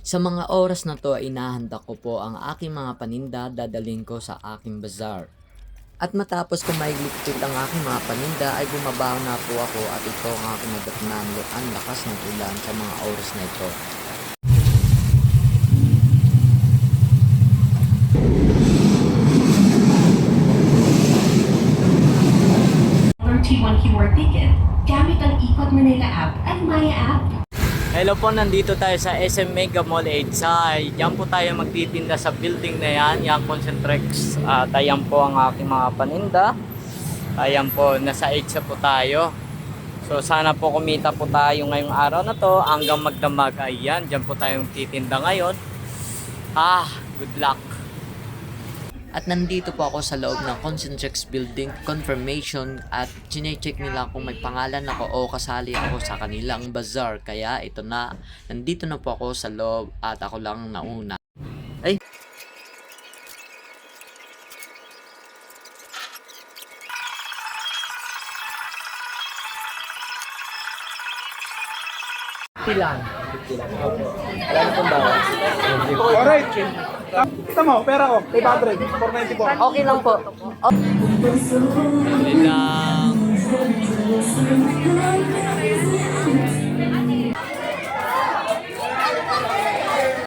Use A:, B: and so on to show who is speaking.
A: Sa mga oras na to ay inahanda ko po ang aking mga paninda dadalhin ko sa aking bazaar. At matapos ko mailigpit ang aking mga paninda ay bumabaw na po ako at ito ang aking nadatnan ang lakas ng ulan sa mga oras na ito.
B: 31 keyword ticket gamit ang Ikot Manila app at Maya app.
A: Hello po, nandito tayo sa SM Mega Mall Edsay. Yan po tayo magtitinda sa building na yan, yung Concentrex. Ayan po ang aking mga paninda. Ayan po, nasa Edsay po tayo. So sana po kumita po tayo ngayong araw na to hanggang magdamag. Ayan, dyan po tayo magtitinda ngayon. Good luck. At nandito po ako sa loob ng Concentrex building confirmation at chine-check nila kung may pangalan ako o kasali ako sa kanilang bazaar. Kaya ito na, nandito na po ako sa loob at ako lang nauna. Ay! Silang. Wala na pong bawas.
C: Alright. Kita mo, pera ko. 800. 494.
A: Okay lang po.